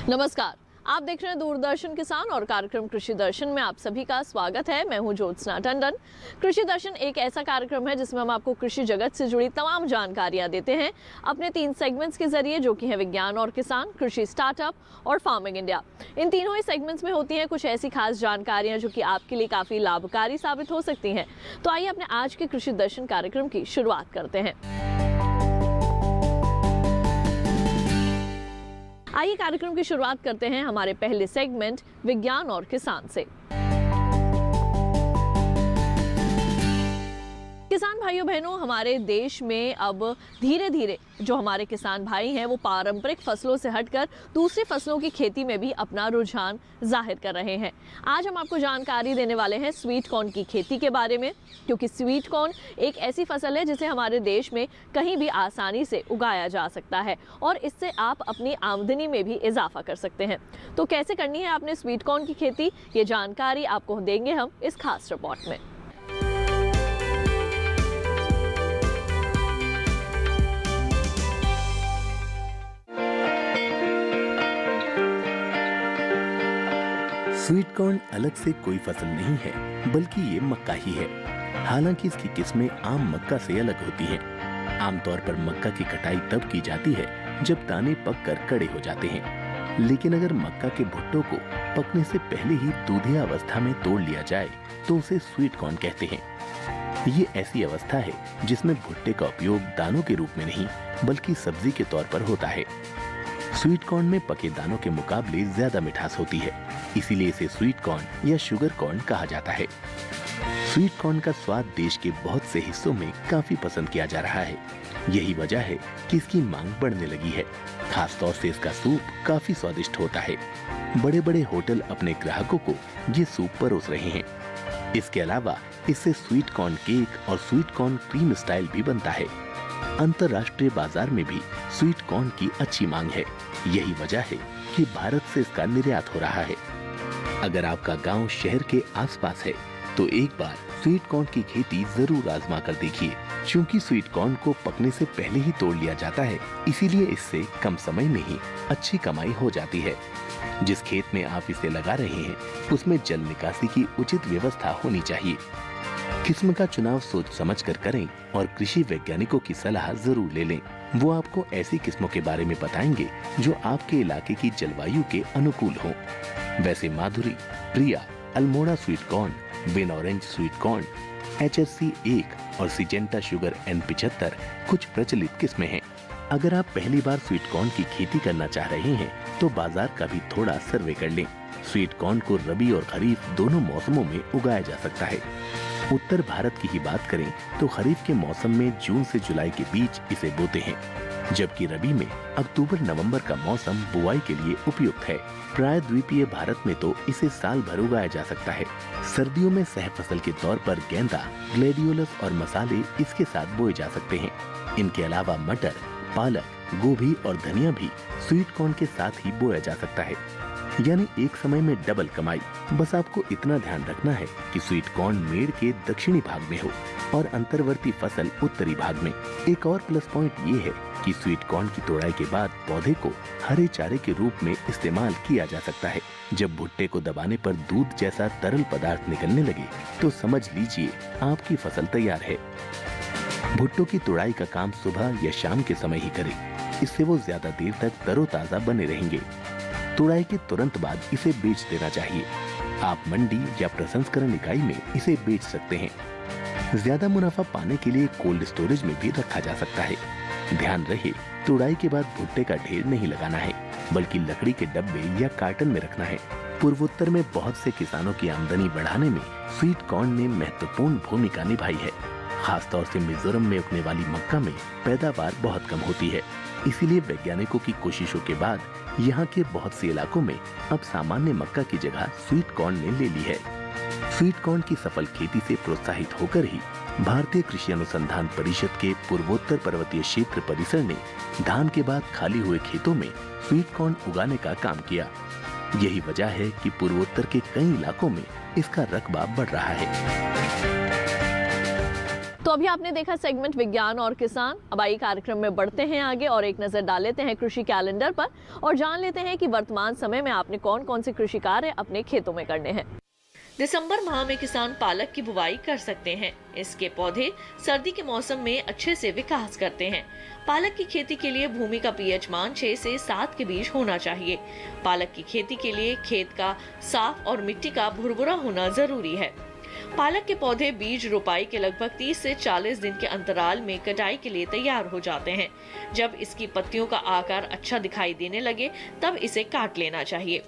नमस्कार, आप देख रहे हैं दूरदर्शन किसान और कार्यक्रम कृषि दर्शन में आप सभी का स्वागत है। मैं हूं ज्योत्सना टंडन। कृषि दर्शन एक ऐसा कार्यक्रम है जिसमें हम आपको कृषि जगत से जुड़ी तमाम जानकारियां देते हैं अपने 3 सेगमेंट्स के जरिए, जो कि है विज्ञान और किसान, कृषि स्टार्टअप और फार्मिंग इंडिया। इन तीनों ही सेगमेंट्स में होती हैं कुछ ऐसी खास जानकारियां जो कि आपके लिए काफी लाभकारी साबित हो सकती हैं। तो आइए अपने आज के कृषि दर्शन कार्यक्रम की शुरुआत करते हैं। आइए कार्यक्रम की शुरुआत करते हैं हमारे पहले सेगमेंट विज्ञान और किसान से। किसान भाइयों बहनों, हमारे देश में अब धीरे धीरे जो हमारे किसान भाई हैं वो पारंपरिक फसलों से हटकर दूसरी फसलों की खेती में भी अपना रुझान जाहिर कर रहे हैं। आज हम आपको जानकारी देने वाले हैं स्वीट कॉर्न की खेती के बारे में, क्योंकि स्वीट कॉर्न एक ऐसी फसल है जिसे हमारे देश में कहीं भी आसानी से उगाया जा सकता है और इससे आप अपनी आमदनी में भी इजाफा कर सकते हैं। तो कैसे करनी है आपने स्वीट कॉर्न की खेती, ये जानकारी आपको देंगे हम इस खास रिपोर्ट में। स्वीट कॉर्न अलग से कोई फसल नहीं है, बल्कि ये मक्का ही है। हालांकि इसकी किस्में आम मक्का से अलग होती हैं। आमतौर पर मक्का की कटाई तब की जाती है जब दाने पककर कड़े हो जाते हैं। लेकिन अगर मक्का के भुट्टों को पकने से पहले ही दूधिया अवस्था में तोड़ लिया जाए तो उसे स्वीट कॉर्न कहते हैं। ये ऐसी अवस्था है जिसमें भुट्टे का उपयोग दानों के रूप में नहीं बल्कि सब्जी के तौर पर होता है। स्वीट कॉर्न में पके दानों के मुकाबले ज्यादा मिठास होती है, इसीलिए इसे स्वीट कॉर्न या शुगर कॉर्न कहा जाता है। स्वीट कॉर्न का स्वाद देश के बहुत से हिस्सों में काफी पसंद किया जा रहा है। यही वजह है कि इसकी मांग बढ़ने लगी है। खास तौर से इसका सूप काफी स्वादिष्ट होता है। बड़े बड़े होटल अपने ग्राहकों को ये सूप परोस रहे हैं। इसके अलावा इससे स्वीट कॉर्न केक और स्वीट कॉर्न क्रीम स्टाइल भी बनता है। अंतर्राष्ट्रीय बाजार में भी स्वीट कॉर्न की अच्छी मांग है। यही वजह है कि भारत से इसका निर्यात हो रहा है। अगर आपका गांव शहर के आसपास है तो एक बार स्वीट कॉर्न की खेती जरूर आजमा कर देखिए। क्योंकि स्वीट कॉर्न को पकने से पहले ही तोड़ लिया जाता है, इसीलिए इससे कम समय में ही अच्छी कमाई हो जाती है। जिस खेत में आप इसे लगा रहे हैं उसमें जल निकासी की उचित व्यवस्था होनी चाहिए। किस्म का चुनाव सोच समझ कर करें और कृषि वैज्ञानिकों की सलाह जरूर ले लें। वो आपको ऐसी किस्मों के बारे में बताएंगे जो आपके इलाके की जलवायु के अनुकूल हो। वैसे Madhuri, Priya, Almora sweet corn, win orange sweet corn, HSC 1 और सिजेंटा शुगर N75 कुछ प्रचलित किस्में हैं। अगर आप पहली बार स्वीट कॉर्न की खेती करना चाह रहे हैं तो बाजार का भी थोड़ा सर्वे कर लें। स्वीट कॉर्न को रबी और खरीफ दोनों मौसमों में उगाया जा सकता है। उत्तर भारत की ही बात करें तो खरीफ के मौसम में जून से जुलाई के बीच इसे बोते हैं, जबकि रबी में अक्टूबर नवंबर का मौसम बुआई के लिए उपयुक्त है। प्रायद्वीपीय भारत में तो इसे साल भर उगाया जा सकता है। सर्दियों में सह फसल के तौर पर गेंदा, ग्लेडियोलस और मसाले इसके साथ बोए जा सकते हैं। इनके अलावा मटर, पालक, गोभी और धनिया भी स्वीट कॉर्न के साथ ही बोया जा सकता है। यानी एक समय में डबल कमाई। बस आपको इतना ध्यान रखना है कि स्वीट कॉर्न मेड़ के दक्षिणी भाग में हो और अंतर्वर्ती फसल उत्तरी भाग में। एक और प्लस पॉइंट ये है कि स्वीट कॉर्न की तोड़ाई के बाद पौधे को हरे चारे के रूप में इस्तेमाल किया जा सकता है। जब भुट्टे को दबाने पर दूध जैसा तरल पदार्थ निकलने लगे तो समझ लीजिए आपकी फसल तैयार है। भुट्टों की तोड़ाई का काम सुबह या शाम के समय ही करें, इससे वो ज्यादा देर तक तरोताजा बने रहेंगे। तोड़ाई के तुरंत बाद इसे बेच देना चाहिए। आप मंडी या प्रसंस्करण इकाई में इसे बेच सकते हैं। ज्यादा मुनाफा पाने के लिए कोल्ड स्टोरेज में भी रखा जा सकता है। ध्यान रहे, तोड़ाई के बाद भुट्टे का ढेर नहीं लगाना है, बल्कि लकड़ी के डब्बे या कार्टन में रखना है। पूर्वोत्तर में बहुत से किसानों की आमदनी बढ़ाने में स्वीट कॉर्न ने महत्वपूर्ण भूमिका निभाई है। खासतौर से मिजोरम में उगने वाली मक्का में पैदावार बहुत कम होती है। इसीलिए वैज्ञानिकों की कोशिशों के बाद यहाँ के बहुत से इलाकों में अब सामान्य मक्का की जगह स्वीट कॉर्न ने ले ली है। स्वीट कॉर्न की सफल खेती से प्रोत्साहित होकर ही भारतीय कृषि अनुसंधान परिषद के पूर्वोत्तर पर्वतीय क्षेत्र परिसर ने धान के बाद खाली हुए खेतों में स्वीट कॉर्न उगाने का काम किया। यही वजह है कि पूर्वोत्तर के कई इलाकों में इसका रकबा बढ़ रहा है। तो अभी आपने देखा सेगमेंट विज्ञान और किसान। अब आइए कार्यक्रम में बढ़ते हैं आगे और एक नजर डाल लेते हैं कृषि कैलेंडर पर और जान लेते हैं कि वर्तमान समय में आपने कौन कौन से कृषि कार्य अपने खेतों में करने हैं। दिसंबर माह में किसान पालक की बुवाई कर सकते हैं। इसके पौधे सर्दी के मौसम में अच्छे से विकास करते हैं। पालक की खेती के लिए भूमि का पीएच मान 6 से 7 के बीच होना चाहिए। पालक की खेती के लिए खेत का साफ और मिट्टी का भुरभुरा होना जरूरी है। पालक के पौधे बीज रोपाई के लगभग 30 से 40 दिन के अंतराल में कटाई के लिए तैयार हो जाते हैं। जब इसकी पत्तियों का आकार अच्छा दिखाई देने लगे तब इसे काट लेना चाहिए।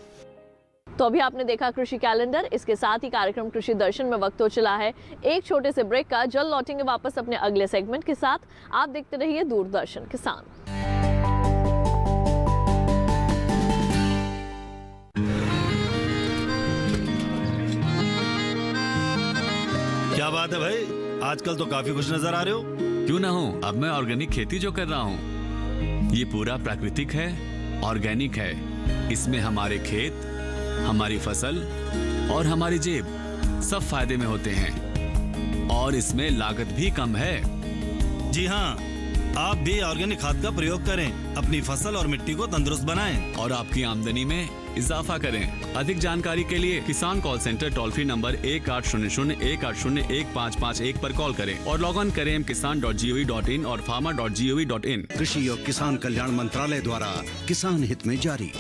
तो अभी आपने देखा कृषि कैलेंडर। इसके साथ ही कार्यक्रम कृषि दर्शन में वक्त हो चला है एक छोटे से ब्रेक का। जल्द लौटेंगे वापस अपने अगले सेगमेंट के साथ। आप देखते रहिए दूरदर्शन किसान। क्या बात है भाई, आजकल तो काफी खुश नजर आ रहे हो। क्यों ना हो, अब मैं ऑर्गेनिक खेती जो कर रहा हूँ ये पूरा प्राकृतिक है, ऑर्गेनिक है। इसमें हमारे खेत, हमारी फसल और हमारी जेब सब फायदे में होते हैं और इसमें लागत भी कम है। जी हाँ, आप भी ऑर्गेनिक खाद का प्रयोग करें, अपनी फसल और मिट्टी को तंदुरुस्त बनाएं और आपकी आमदनी में इजाफा करें। अधिक जानकारी के लिए किसान call centre toll free number 1800-180-1551 पर कॉल करें और लॉग ऑन करें kisan.gov.in और farmer.gov.in। कृषि और किसान कल्याण मंत्रालय द्वारा किसान हित में जारी।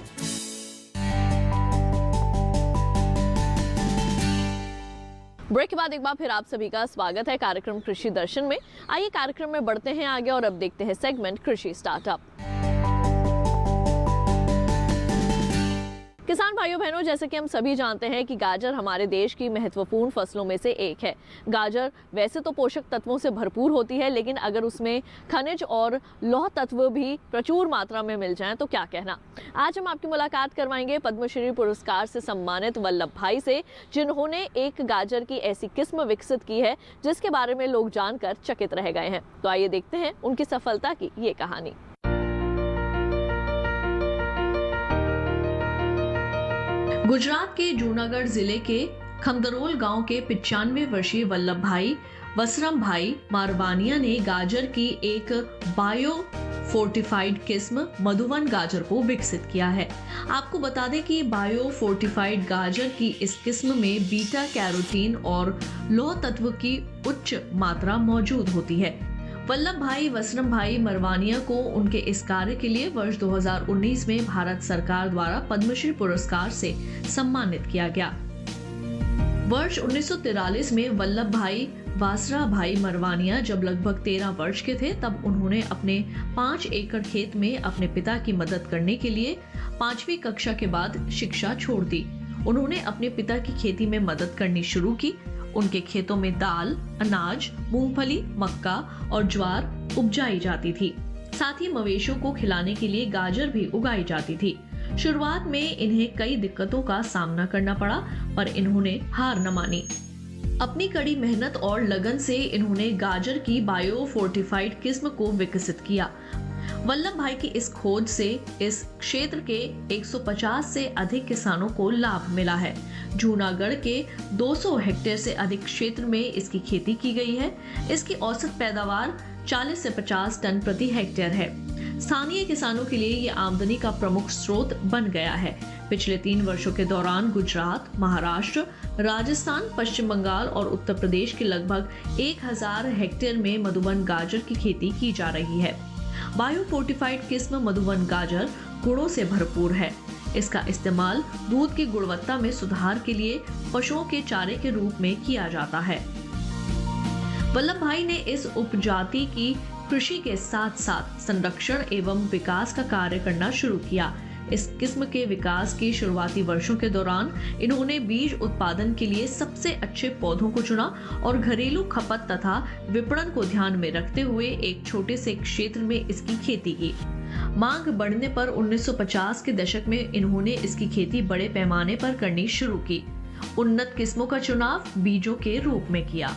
ब्रेक के बाद एक बार फिर आप सभी का स्वागत है कार्यक्रम कृषि दर्शन में। आइए कार्यक्रम में बढ़ते हैं आगे और अब देखते हैं सेगमेंट कृषि स्टार्टअप। किसान भाइयों बहनों, जैसे कि हम सभी जानते हैं कि गाजर हमारे देश की महत्वपूर्ण फसलों में से एक है। गाजर वैसे तो पोषक तत्वों से भरपूर होती है, लेकिन अगर उसमें खनिज और लौह तत्व भी प्रचुर मात्रा में मिल जाएं तो क्या कहना। आज हम आपकी मुलाकात करवाएंगे पद्मश्री पुरस्कार से सम्मानित वल्लभ भाई से, जिन्होंने एक गाजर की ऐसी किस्म विकसित की है जिसके बारे में लोग जानकर चकित रह गए हैं। तो आइए देखते हैं उनकी सफलता की ये कहानी। गुजरात के जूनागढ़ जिले के खमदरोल गांव के 95 वर्षीय वल्लभ भाई वसरम भाई मारवानिया ने गाजर की एक बायो फोर्टिफाइड किस्म मधुवन गाजर को विकसित किया है। आपको बता दें कि बायो फोर्टिफाइड गाजर की इस किस्म में बीटा कैरोटीन और लौह तत्व की उच्च मात्रा मौजूद होती है। वल्लभ भाई वसरम भाई मरवानिया को उनके इस कार्य के लिए वर्ष 2019 में भारत सरकार द्वारा पद्मश्री पुरस्कार से सम्मानित किया गया। वर्ष 1943 में वल्लभ भाई वासरा भाई मरवानिया जब लगभग 13 वर्ष के थे, तब उन्होंने अपने 5 एकड़ खेत में अपने पिता की मदद करने के लिए 5वीं कक्षा के बाद शिक्षा छोड़ दी। उन्होंने अपने पिता की खेती में मदद करनी शुरू की। उनके खेतों में दाल, अनाज, मूंगफली, मक्का और ज्वार उपजाई जाती थी। साथ ही मवेशियों को खिलाने के लिए गाजर भी उगाई जाती थी। शुरुआत में इन्हें कई दिक्कतों का सामना करना पड़ा, पर इन्होंने हार न मानी। अपनी कड़ी मेहनत और लगन से इन्होंने गाजर की बायो फोर्टिफाइड किस्म को विकसित किया। वल्लभ भाई की इस खोज से इस क्षेत्र के 150 से अधिक किसानों को लाभ मिला है। जूनागढ़ के 200 हेक्टेयर से अधिक क्षेत्र में इसकी खेती की गई है। इसकी औसत पैदावार 40 से 50 टन प्रति हेक्टेयर है। स्थानीय किसानों के लिए ये आमदनी का प्रमुख स्रोत बन गया है। पिछले 3 वर्षों के दौरान गुजरात, महाराष्ट्र, राजस्थान, पश्चिम बंगाल और उत्तर प्रदेश के लगभग 1000 हेक्टेयर में मधुवन गाजर की खेती की जा रही है। बायो फोर्टिफाइड किस्म मधुवन गाजर गुणों से भरपूर है। इसका इस्तेमाल दूध की गुणवत्ता में सुधार के लिए पशुओं के चारे के रूप में किया जाता है। वल्लभ भाई ने इस उपजाति की कृषि के साथ साथ संरक्षण एवं विकास का कार्य करना शुरू किया। इस किस्म के विकास के शुरुआती वर्षों के दौरान इन्होंने बीज उत्पादन के लिए सबसे अच्छे पौधों को चुना और घरेलू खपत तथा विपणन को ध्यान में रखते हुए एक छोटे से क्षेत्र में इसकी खेती की। मांग बढ़ने पर 1950 के दशक में इन्होंने इसकी खेती बड़े पैमाने पर करनी शुरू की। उन्नत किस्मों का चुनाव बीजों के रूप में किया।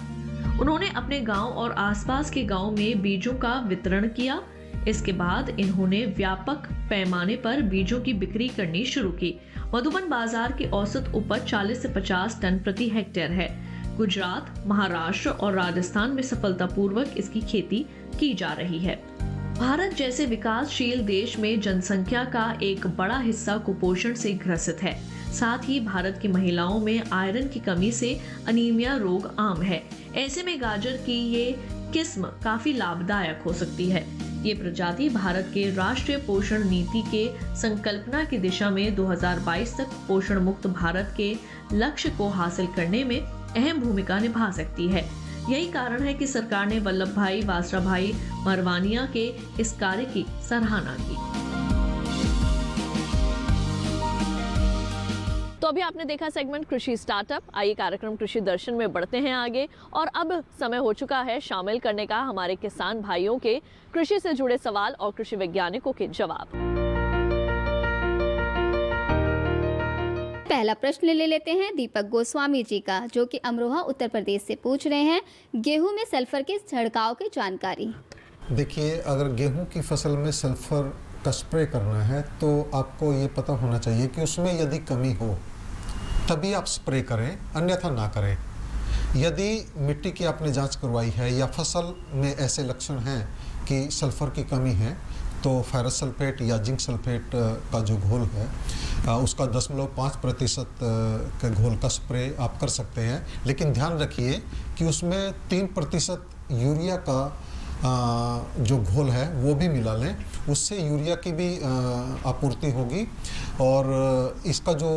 उन्होंने अपने गांव और आसपास के गांव में बीजों का वितरण किया। इसके बाद इन्होंने व्यापक पैमाने पर बीजों की बिक्री करनी शुरू की। मधुबन बाजार की औसत उपज 40 से 50 टन प्रति हेक्टेयर है। गुजरात, महाराष्ट्र और राजस्थान में सफलतापूर्वक इसकी खेती की जा रही है। भारत जैसे विकासशील देश में जनसंख्या का एक बड़ा हिस्सा कुपोषण से ग्रसित है। साथ ही भारत की महिलाओं में आयरन की कमी से अनीमिया रोग आम है। ऐसे में गाजर की ये किस्म काफी लाभदायक हो सकती है। ये प्रजाति भारत के राष्ट्रीय पोषण नीति के संकल्पना की दिशा में 2022 तक पोषण मुक्त भारत के लक्ष्य को हासिल करने में अहम भूमिका निभा सकती है। यही कारण है कि सरकार ने वल्लभ भाई वासराभाई मरवानिया के इस कार्य की सराहना की। तो अभी आपने देखा सेगमेंट कृषि स्टार्टअप। आइए कार्यक्रम कृषि दर्शन में बढ़ते हैं आगे और अब समय हो चुका है शामिल करने का हमारे किसान भाइयों के कृषि से जुड़े सवाल और कृषि वैज्ञानिकों के जवाब। पहला प्रश्न ले लेते हैं दीपक गोस्वामी जी का, जो कि अमरोहा उत्तर प्रदेश से पूछ रहे हैं। गेहूं में सल्फर के छिड़काव की जानकारी। देखिए, अगर गेहूं की फसल में सल्फर का स्प्रे करना है तो आपको ये पता होना चाहिए कि उसमें यदि कमी हो तभी आप स्प्रे करें, अन्यथा ना करें। यदि मिट्टी की आपने जांच करवाई है या फसल में ऐसे लक्षण हैं कि सल्फर की कमी है तो फेरस सल्फेट या जिंक सल्फेट का जो घोल है उसका 0.5% के घोल का स्प्रे आप कर सकते हैं। लेकिन ध्यान रखिए कि उसमें 3% यूरिया का जो घोल है वो भी मिला लें, उससे यूरिया की भी आपूर्ति होगी और इसका जो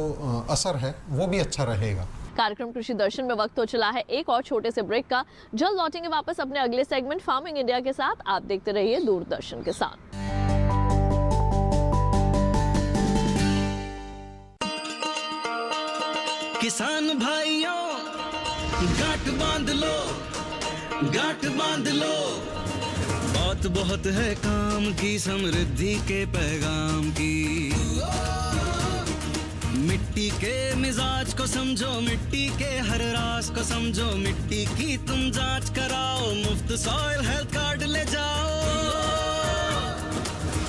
असर है वो भी अच्छा रहेगा। कार्यक्रम कृषि दर्शन में वक्त हो चला है एक और छोटे से ब्रेक का। जल्द लौटेंगे वापस अपने अगले सेगमेंट फार्मिंग इंडिया के साथ। आप देखते रहिए दूरदर्शन के साथ। किसान भाइयों गांठ बांध लो, गांठ बांध लो, बात बहुत है काम की, समृद्धि के पैगाम की। मिट्टी के मिजाज को समझो, मिट्टी के हर राज को समझो, मिट्टी की तुम जांच कराओ, मुफ्त सॉइल हेल्थ कार्ड ले जाओ।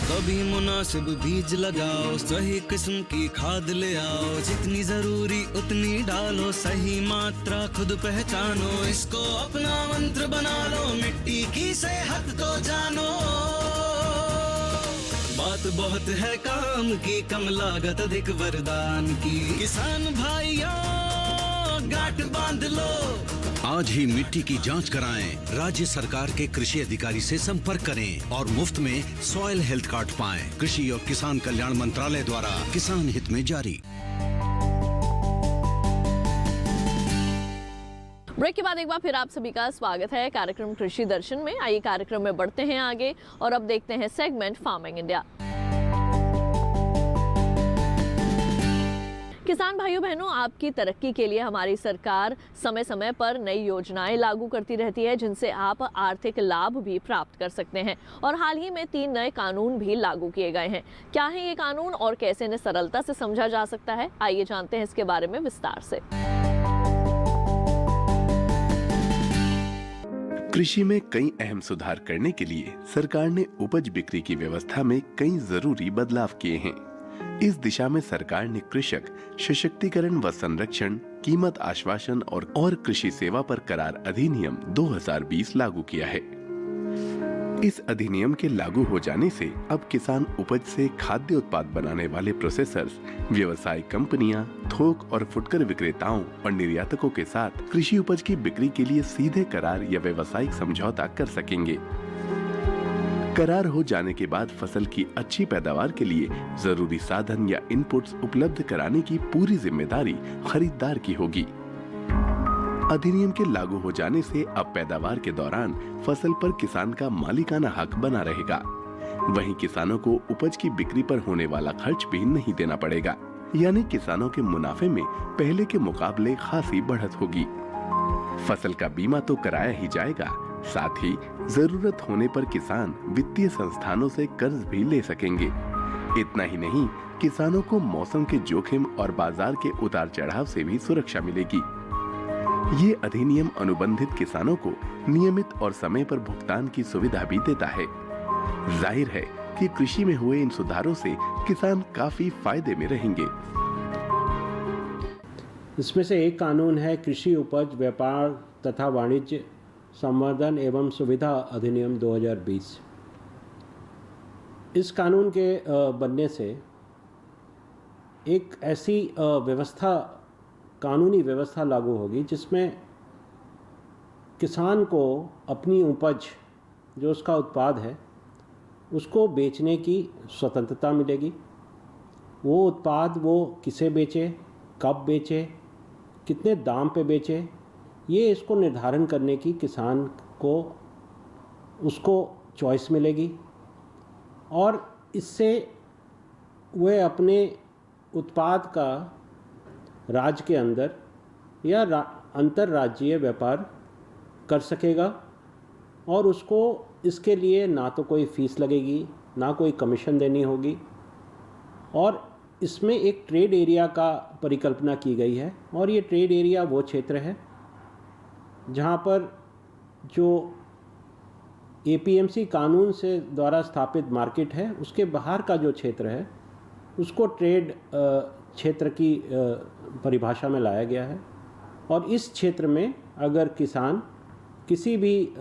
कभी मुनासिब बीज लगाओ, सही किस्म की खाद ले आओ, जितनी जरूरी उतनी डालो, सही मात्रा खुद पहचानो, इसको अपना मंत्र बना लो, मिट्टी की सेहत को जानो। बात बहुत है काम की, कम लागत अधिक वरदान की। किसान भाइयों गांठ बांध लो, आज ही मिट्टी की जांच कराएं, राज्य सरकार के कृषि अधिकारी से संपर्क करें और मुफ्त में सॉइल हेल्थ कार्ड पाएं। कृषि और किसान कल्याण मंत्रालय द्वारा किसान हित में जारी। ब्रेक के बाद एक बार फिर आप सभी का स्वागत है कार्यक्रम कृषि दर्शन में। आइए कार्यक्रम में बढ़ते हैं आगे और अब देखते हैं सेगमेंट फार्मिंग इंडिया। किसान भाइयों बहनों, आपकी तरक्की के लिए हमारी सरकार समय समय पर नई योजनाएं लागू करती रहती है जिनसे आप आर्थिक लाभ भी प्राप्त कर सकते हैं। और हाल ही में 3 नए कानून भी लागू किए गए हैं। क्या है ये कानून और कैसे इन्हें सरलता से समझा जा सकता है, आइए जानते हैं इसके बारे में विस्तार से। कृषि में कई अहम सुधार करने के लिए सरकार ने उपज बिक्री की व्यवस्था में कई जरूरी बदलाव किए हैं। इस दिशा में सरकार ने कृषक सशक्तिकरण व संरक्षण, कीमत आश्वासन और कृषि सेवा पर करार अधिनियम 2020 लागू किया है। इस अधिनियम के लागू हो जाने से अब किसान उपज से खाद्य उत्पाद बनाने वाले प्रोसेसर्स, व्यवसाय कंपनियां, थोक और फुटकर विक्रेताओं और निर्यातकों के साथ कृषि उपज की बिक्री के लिए सीधे करार या व्यवसायिक समझौता कर सकेंगे। करार हो जाने के बाद फसल की अच्छी पैदावार के लिए जरूरी साधन या इनपुट्स उपलब्ध कराने की पूरी जिम्मेदारी खरीदार की होगी। अधिनियम के लागू हो जाने से अब पैदावार के दौरान फसल पर किसान का मालिकाना हक बना रहेगा। वहीं किसानों को उपज की बिक्री पर होने वाला खर्च भी नहीं देना पड़ेगा, यानी किसानों के मुनाफे में पहले के मुकाबले खासी बढ़त होगी। फसल का बीमा तो कराया ही जाएगा, साथ ही जरूरत होने पर किसान वित्तीय संस्थानों से कर्ज भी ले सकेंगे। इतना ही नहीं, किसानों को मौसम के जोखिम और बाजार के उतार चढ़ाव से भी सुरक्षा मिलेगी। ये अधिनियम अनुबंधित किसानों को नियमित और समय पर भुगतान की सुविधा भी देता है। जाहिर है कि कृषि में हुए इन सुधारों से किसान काफी फायदे में रहेंगे। इसमें से एक कानून है कृषि उपज व्यापार तथा वाणिज्य संवर्धन एवं सुविधा अधिनियम 2020। इस कानून के बनने से एक ऐसी व्यवस्था, कानूनी व्यवस्था लागू होगी जिसमें किसान को अपनी उपज, जो उसका उत्पाद है, उसको बेचने की स्वतंत्रता मिलेगी। वो उत्पाद वो किसे बेचे, कब बेचे, कितने दाम पे बेचे, ये इसको निर्धारण करने की किसान को उसको चॉइस मिलेगी और इससे वह अपने उत्पाद का राज्य के अंदर या अंतर्राज्यीय व्यापार कर सकेगा और उसको इसके लिए ना तो कोई फीस लगेगी, ना कोई कमीशन देनी होगी। और इसमें एक ट्रेड एरिया का परिकल्पना की गई है और ये ट्रेड एरिया वो क्षेत्र है जहाँ पर जो APMC कानून से द्वारा स्थापित मार्केट है, उसके बाहर का जो क्षेत्र है उसको ट्रेड क्षेत्र की परिभाषा में लाया गया है। और इस क्षेत्र में अगर किसान किसी भी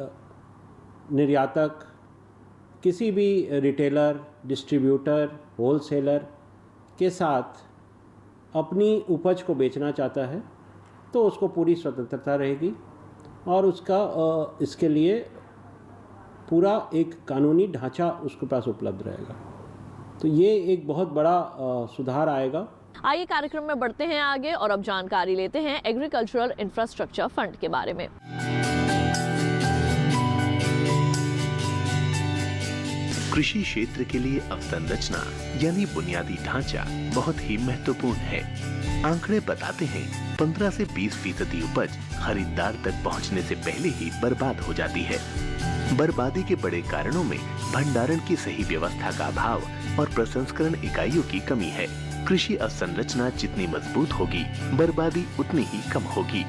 निर्यातक, किसी भी रिटेलर, डिस्ट्रीब्यूटर, होलसेलर के साथ अपनी उपज को बेचना चाहता है तो उसको पूरी स्वतंत्रता रहेगी और उसका इसके लिए पूरा एक कानूनी ढांचा उसके पास उपलब्ध रहेगा। तो ये एक बहुत बड़ा सुधार आएगा। आइए कार्यक्रम में बढ़ते हैं आगे और अब जानकारी लेते हैं एग्रीकल्चरल इंफ्रास्ट्रक्चर फंड के बारे में। कृषि क्षेत्र के लिए अवसंरचना यानी बुनियादी ढांचा बहुत ही महत्वपूर्ण है। आंकड़े बताते हैं 15 से 20% उपज खरीदार तक पहुंचने से पहले ही बर्बाद हो जाती है। बर्बादी के बड़े कारणों में भंडारण की सही व्यवस्था का अभाव और प्रसंस्करण इकाइयों की कमी है। कृषि अवसंरचना जितनी मजबूत होगी, बर्बादी उतनी ही कम होगी।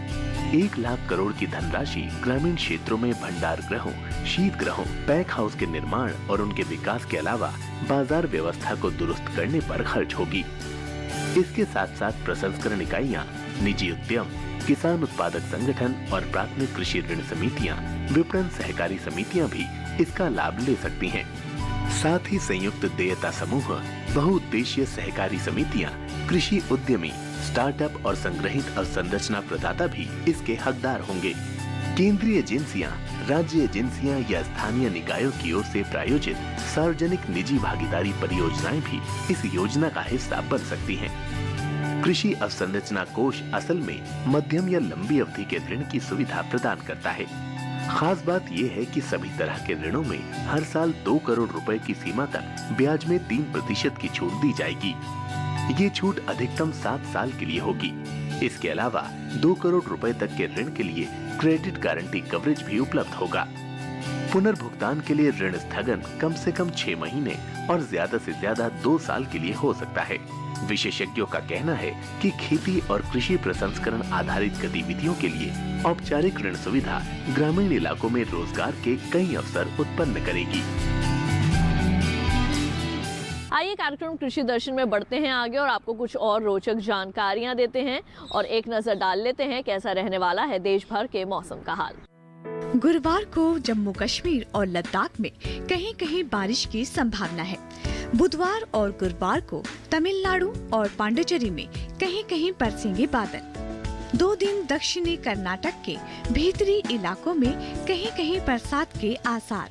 1 लाख करोड़ की धनराशि ग्रामीण क्षेत्रों में भंडार गृहों, शीत गृहों, पैक हाउस के निर्माण और उनके विकास के अलावा बाजार व्यवस्था को दुरुस्त करने पर खर्च होगी। इसके साथ साथ प्रसंस्करण इकाइयां, निजी उद्यम, किसान उत्पादक संगठन और प्राथमिक कृषि ऋण समितियां, विपणन सहकारी समितियां भी इसका लाभ ले सकती हैं। साथ ही संयुक्त देयता समूह, बहुउद्देशीय सहकारी समितियां, कृषि उद्यमी, स्टार्टअप और संग्रहित अवसंरचना प्रदाता भी इसके हकदार होंगे। केंद्रीय एजेंसियां, राज्य एजेंसियां या स्थानीय निकायों की ओर से प्रायोजित सार्वजनिक निजी भागीदारी परियोजनाएं भी इस योजना का हिस्सा बन सकती हैं। कृषि अवसंरचना कोष असल में मध्यम या लंबी अवधि के ऋण की सुविधा प्रदान करता है। खास बात यह है कि सभी तरह के ऋणों में हर साल 2 करोड़ रुपए की सीमा तक ब्याज में 3% की छूट दी जाएगी। ये छूट अधिकतम 7 साल के लिए होगी। इसके अलावा 2 करोड़ रुपए तक के ऋण के लिए क्रेडिट गारंटी कवरेज भी उपलब्ध होगा। पुनर्भुगतान के लिए ऋण स्थगन कम से कम 6 महीने और ज्यादा से ज्यादा 2 साल के लिए हो सकता है। विशेषज्ञों का कहना है कि खेती और कृषि प्रसंस्करण आधारित गतिविधियों के लिए औपचारिक ऋण सुविधा ग्रामीण इलाकों में रोजगार के कई अवसर उत्पन्न करेगी। आइए कार्यक्रम कृषि दर्शन में बढ़ते हैं आगे और आपको कुछ और रोचक जानकारियां देते हैं और एक नजर डाल लेते हैं कैसा रहने वाला है देश भर के मौसम का हाल। गुरुवार को जम्मू कश्मीर और लद्दाख में कहीं कहीं बारिश की संभावना है। बुधवार और गुरुवार को तमिलनाडु और पांडिचेरी में कहीं कहीं बरसेंगे बादल। 2 दिन दक्षिणी कर्नाटक के भीतरी इलाकों में कहीं कहीं बरसात के आसार।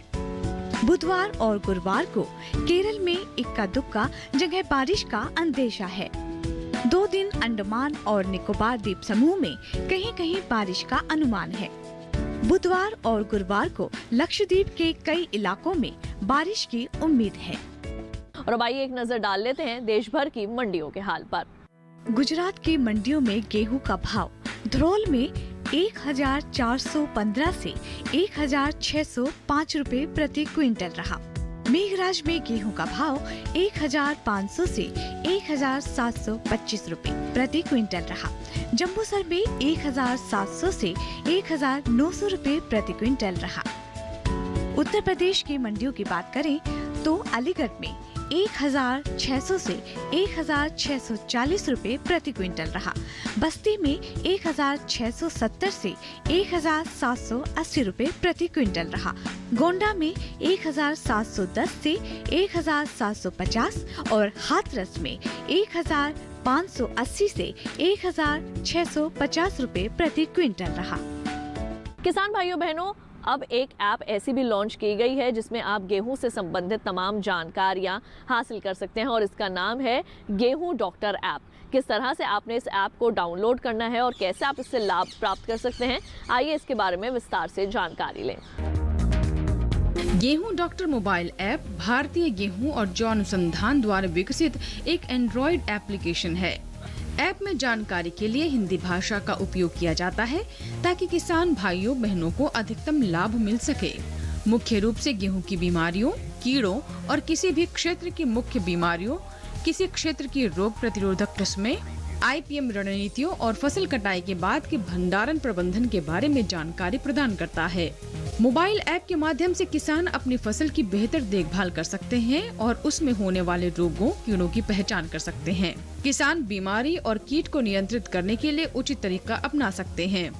बुधवार और गुरुवार को केरल में इक्का दुक्का जगह बारिश का अंदेशा है। 2 दिन अंडमान और निकोबार द्वीप समूह में कहीं कहीं बारिश का अनुमान है। बुधवार और गुरुवार को लक्षद्वीप के कई इलाकों में बारिश की उम्मीद है। और अब आइए एक नजर डाल लेते हैं देश भर की मंडियों के हाल पर। गुजरात की मंडियों में गेहूं का भाव धरोल में 1415 से 1605 रुपए प्रति क्विंटल रहा। मेघराज में गेहूं का भाव 1500 से 1725 रुपए प्रति क्विंटल रहा। जम्बूसर में 1700 से 1900 रुपए प्रति क्विंटल रहा। उत्तर प्रदेश की मंडियों की बात करें तो अलीगढ़ में 1600 से 1640 रुपए प्रति क्विंटल रहा। बस्ती में 1670 से 1780 रुपए प्रति क्विंटल रहा। गोंडा में 1710 से 1750 और हाथरस में 1580 से 1650 रुपए प्रति क्विंटल रहा। किसान भाइयों बहनों, अब एक ऐप ऐसी भी लॉन्च की गई है जिसमें आप गेहूं से संबंधित तमाम जानकारियां हासिल कर सकते हैं और इसका नाम है गेहूं डॉक्टर ऐप। किस तरह से आपने इस ऐप को डाउनलोड करना है और कैसे आप इससे लाभ प्राप्त कर सकते हैं, आइए इसके बारे में विस्तार से जानकारी लें। गेहूं डॉक्टर मोबाइल ऐप भारतीय गेहूं और जौ अनुसंधान द्वारा विकसित एक एंड्रॉइड एप्लीकेशन है। ऐप में जानकारी के लिए हिंदी भाषा का उपयोग किया जाता है ताकि किसान भाइयों बहनों को अधिकतम लाभ मिल सके। मुख्य रूप से गेहूं की बीमारियों, कीड़ों और किसी भी क्षेत्र की मुख्य बीमारियों, किसी क्षेत्र की रोग प्रतिरोधक किस्में, IPM रणनीतियों और फसल कटाई के बाद के भंडारण प्रबंधन के बारे में जानकारी प्रदान करता है। मोबाइल ऐप के माध्यम से किसान अपनी फसल की बेहतर देखभाल कर सकते हैं और उसमें होने वाले रोगों, कीड़ों की पहचान कर सकते हैं। किसान बीमारी और कीट को नियंत्रित करने के लिए उचित तरीका अपना सकते हैं।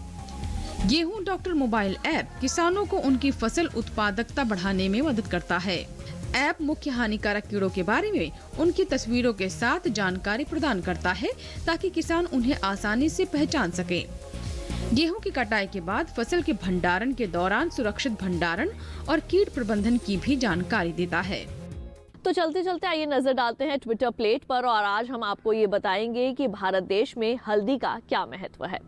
गेहूं डॉक्टर मोबाइल ऐप किसानों को उनकी फसल उत्पादकता बढ़ाने में मदद करता है। ऐप मुख्य हानिकारक कीड़ों के बारे में उनकी तस्वीरों के साथ जानकारी प्रदान करता है ताकि किसान उन्हें आसानी से पहचान सके। गेहूं की कटाई के बाद फसल के भंडारण के दौरान सुरक्षित भंडारण और कीट प्रबंधन की भी जानकारी देता है। तो चलते चलते आइए नजर डालते हैं ट्विटर प्लेट पर और आज हम आपको ये बताएंगे कि भारत देश में हल्दी का क्या महत्व है।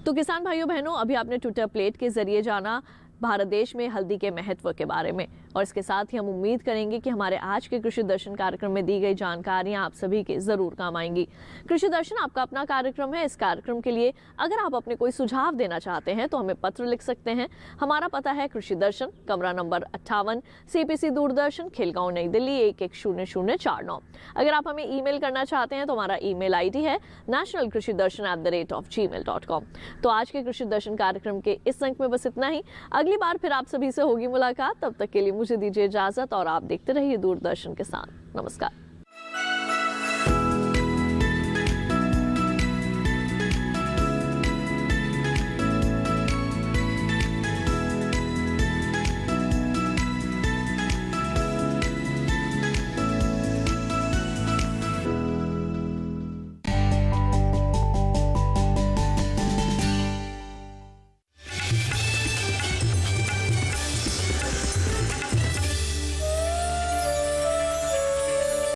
तो किसान भाइयों बहनों, अभी आपने ट्विटर प्लेट के जरिए जाना भारत देश में हल्दी के महत्व के बारे में और इसके साथ ही हम उम्मीद करेंगे कि हमारे आज के कृषि दर्शन कार्यक्रम में दी गई जानकारियां आप सभी के जरूर काम आएंगी। कृषि दर्शन आपका अपना कार्यक्रम है। इस कार्यक्रम के लिए अगर आप अपने कोई सुझाव देना चाहते हैं तो हमें पत्र लिख सकते हैं। हमारा पता है कृषि दर्शन, कमरा नंबर 58, CPC दूरदर्शन, खिलगांव, नई दिल्ली 110049। अगर आप हमें ईमेल करना चाहते हैं तो हमारा ईमेल ID है nationalkrushidarshan@gmail.com। तो आज के कृषि दर्शन कार्यक्रम के इस अंक में बस इतना ही। अगली बार फिर आप सभी से होगी मुलाकात। तब तक के लिए मुझे दीजिए इजाजत और आप देखते रहिए दूरदर्शन किसान। नमस्कार।